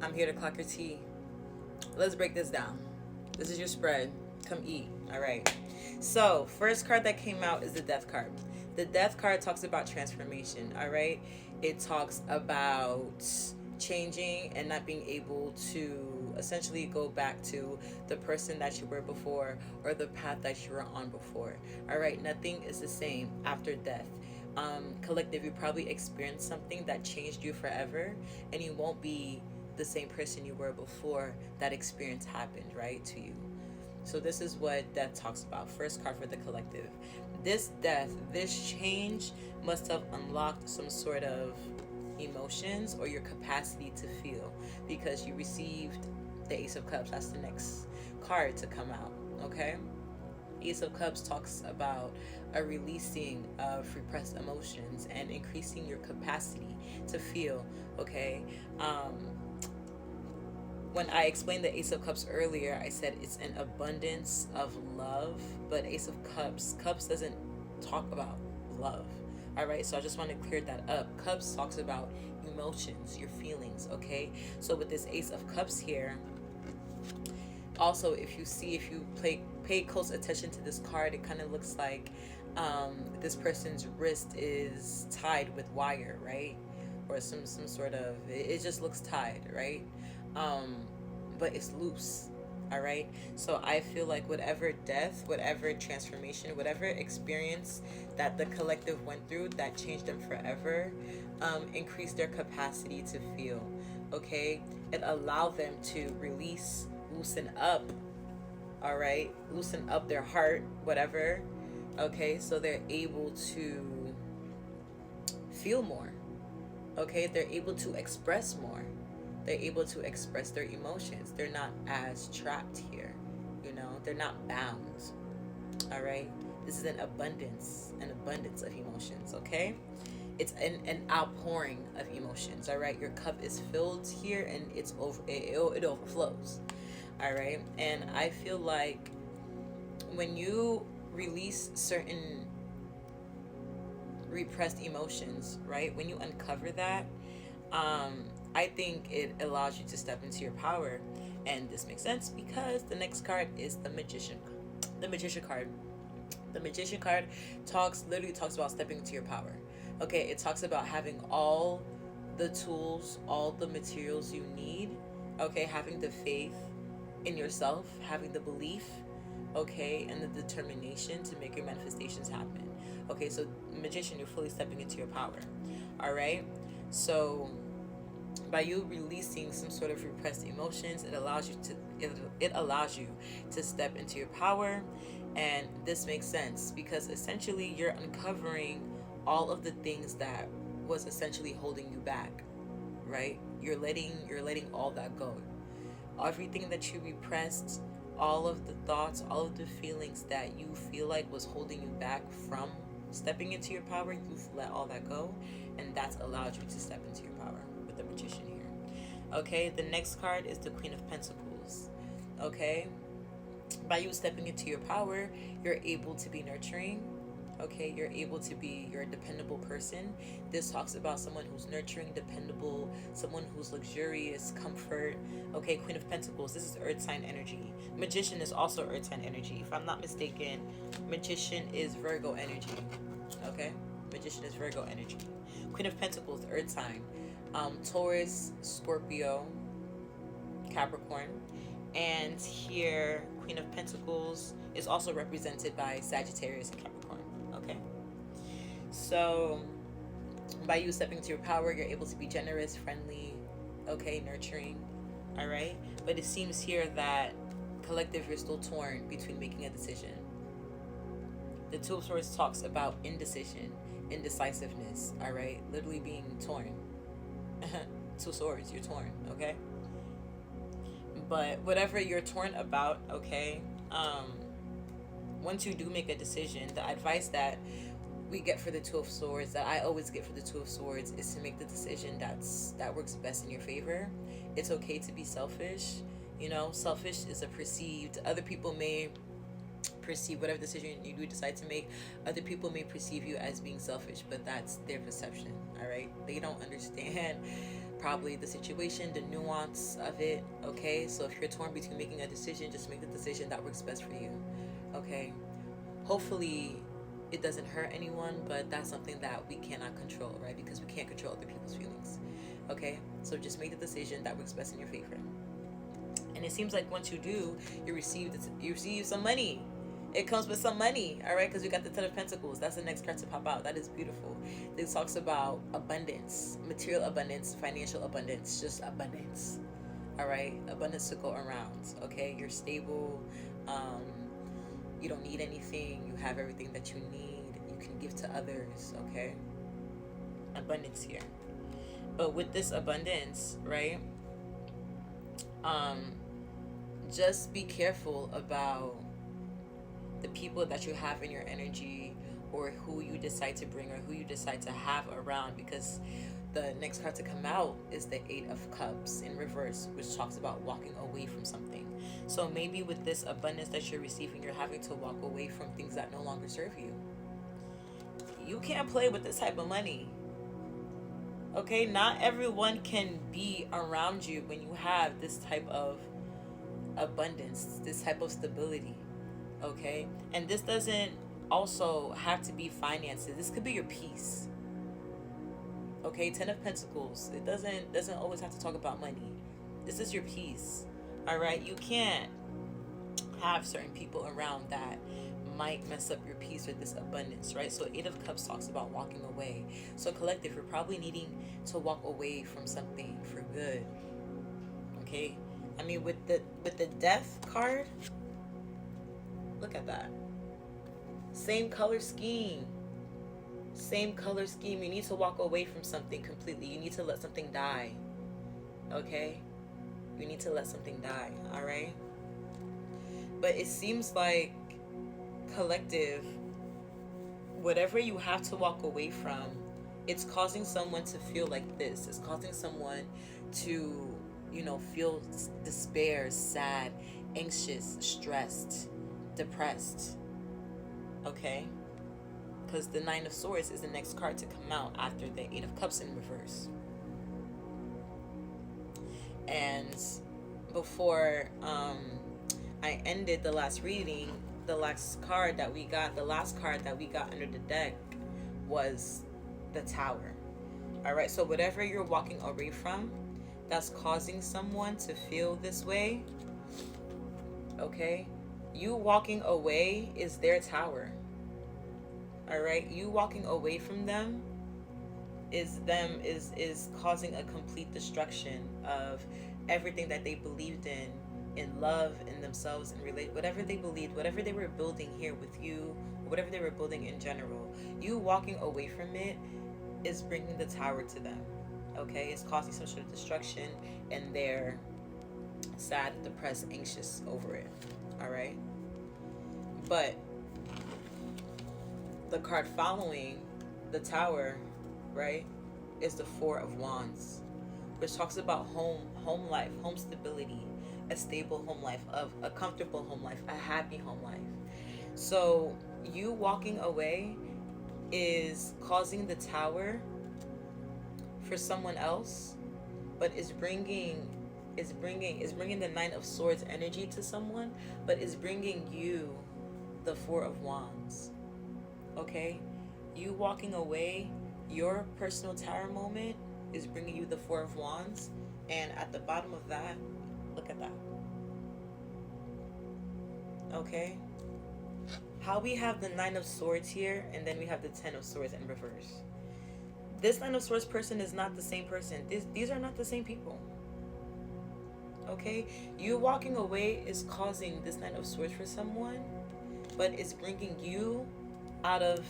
I'm here to clock your tea. Let's break this down. This is your spread. Come eat. All right. So, first card that came out is the Death card. The Death card talks about transformation. All right. It talks about changing and not being able to essentially go back to the person that you were before or the path that you were on before. All right. Nothing is the same after death. Collective, you probably experienced something that changed you forever, and you won't be the same person you were before that experience happened, right, to you. So this is what death talks about. First card for the collective. This death, this change must have unlocked some sort of emotions or your capacity to feel, because you received the Ace of Cups. That's the next card to come out, okay? Ace of Cups talks about a releasing of repressed emotions and increasing your capacity to feel, okay? When I explained the Ace of Cups earlier, I said it's an abundance of love, but Ace of Cups doesn't talk about love. All right, so I just want to clear that up. Cups talks about emotions, your feelings, okay? So with this Ace of Cups here, also, if you pay close attention to this card, it kind of looks like this person's wrist is tied with wire, right? Or some sort of, it just looks tied, right? But it's loose. All right. So I feel like whatever death, whatever transformation, whatever experience that the collective went through that changed them forever, increased their capacity to feel. Okay. It allowed them to release, loosen up. All right. Loosen up their heart, whatever. Okay. So they're able to feel more. Okay. They're able to express more. They're able to express their emotions. They're not as trapped here, they're not bound. All right. This is an abundance of emotions. Okay. It's an outpouring of emotions. All right. Your cup is filled here, and it's over. It overflows. All right. And I feel like when you release certain repressed emotions, right, when you uncover that, I think it allows you to step into your power. And this makes sense because the next card is the Magician. The Magician card. The Magician card literally talks about stepping into your power. Okay, it talks about having all the tools, all the materials you need. Okay, having the faith in yourself, having the belief, okay, and the determination to make your manifestations happen. Okay, so Magician, you're fully stepping into your power. All right, so by you releasing some sort of repressed emotions, it allows you to step into your power. And this makes sense because essentially you're uncovering all of the things that was essentially holding you back, right? You're letting all that go. Everything that you repressed, all of the thoughts, all of the feelings that you feel like was holding you back from stepping into your power, you've let all that go, and that's allowed you to step into your power with the Magician here. Okay, the next card is the Queen of Pentacles. Okay, by you stepping into your power, you're able to be nurturing. Okay, you're able to be your dependable person. This talks about someone who's nurturing, dependable, someone who's luxurious, comfort. Okay, Queen of Pentacles, this is earth sign energy. Magician is also earth sign energy. If I'm not mistaken, Magician is Virgo energy. Okay, Magician is Virgo energy. Queen of Pentacles, earth sign. Taurus, Scorpio, Capricorn. And here, Queen of Pentacles is also represented by Sagittarius and Capricorn. Okay, so by you stepping into your power, you're able to be generous, friendly, okay, nurturing. All right, but it seems here that collective, you're still torn between making a decision. The Two of Swords talks about indecision, indecisiveness. All right, literally being torn. Two swords, you're torn. Okay, but whatever you're torn about, okay, once you do make a decision, the advice that we get for the Two of Swords, that I always get for the Two of Swords, is to make the decision that works best in your favor. It's okay to be selfish. Selfish is a perceived, other people may perceive whatever decision you do decide to make, other people may perceive you as being selfish, but that's their perception. All right, they don't understand probably the situation, the nuance of it, okay? So if you're torn between making a decision, just make the decision that works best for you, okay? Hopefully it doesn't hurt anyone, but that's something that we cannot control, right? Because we can't control other people's feelings, okay? So just make the decision that works best in your favor. And it seems like once you do, you receive some money. It comes with some money, all right? Because we got the Ten of Pentacles. That's the next card to pop out. That is beautiful. This talks about abundance, material abundance, financial abundance, just abundance, all right? Abundance to go around, okay? You're stable. You don't need anything. You have everything that you need. You can give to others, okay? Abundance here. But with this abundance, right? Just be careful about the people that you have in your energy, or who you decide to bring, or who you decide to have around, because the next card to come out is the Eight of Cups in reverse, which talks about walking away from something. So maybe with this abundance that you're receiving, you're having to walk away from things that no longer serve you. You can't play with this type of money, okay? Not everyone can be around you when you have this type of abundance, this type of stability, okay? And this doesn't also have to be finances. This could be your peace, okay? Ten of Pentacles. It doesn't always have to talk about money. This is your peace, all right? You can't have certain people around that might mess up your peace with this abundance, right? So Eight of Cups talks about walking away. So collective, you're probably needing to walk away from something for good, okay? I mean, with the Death card, look at that. Same color scheme. Same color scheme. You need to walk away from something completely. You need to let something die, okay? You need to let something die, all right? But it seems like, collective, whatever you have to walk away from, it's causing someone to feel like this. It's causing someone to, feel despair, sad, anxious, stressed, depressed, okay? Because the Nine of Swords is the next card to come out after the Eight of Cups in reverse. And before I ended the last reading, the last card that we got under the deck was the Tower. All right, so whatever you're walking away from that's causing someone to feel this way, okay? You walking away is their tower. All right, you walking away from them is causing a complete destruction of everything that they believed in love, in themselves, in relate, whatever they believed, whatever they were building here with you, whatever they were building in general. You walking away from it is bringing the tower to them, okay? It's causing some sort of destruction, and they're sad, depressed, anxious over it, all right? But the card following the Tower, right, is the Four of Wands, which talks about home life, home stability, a stable home life, of a comfortable home life, a happy home life. So you walking away is causing the Tower for someone else, but is bringing the Nine of Swords energy to someone, but is bringing you the Four of Wands, okay? You walking away, your personal Tower moment is bringing you the Four of Wands, and at the bottom of that, look at that, okay? How we have the Nine of Swords here, and then we have the Ten of Swords in reverse. This Nine of Swords person is not the same person. These are not the same people, okay? You walking away is causing this Nine of Swords for someone, but it's bringing you out of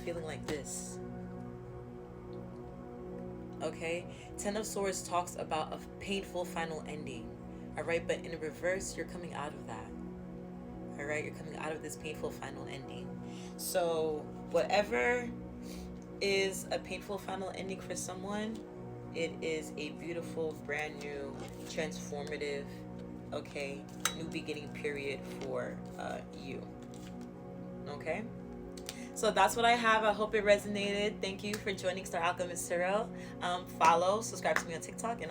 feeling like this, okay? Ten of Swords talks about a painful final ending, all right? But in reverse, you're coming out of that, all right? You're coming out of this painful final ending. So whatever is a painful final ending for someone, it is a beautiful, brand new, transformative, okay, new beginning period for you, okay? So that's what I have. I hope it resonated. Thank you for joining Star Alchemist Tarot. Follow, subscribe to me on TikTok, and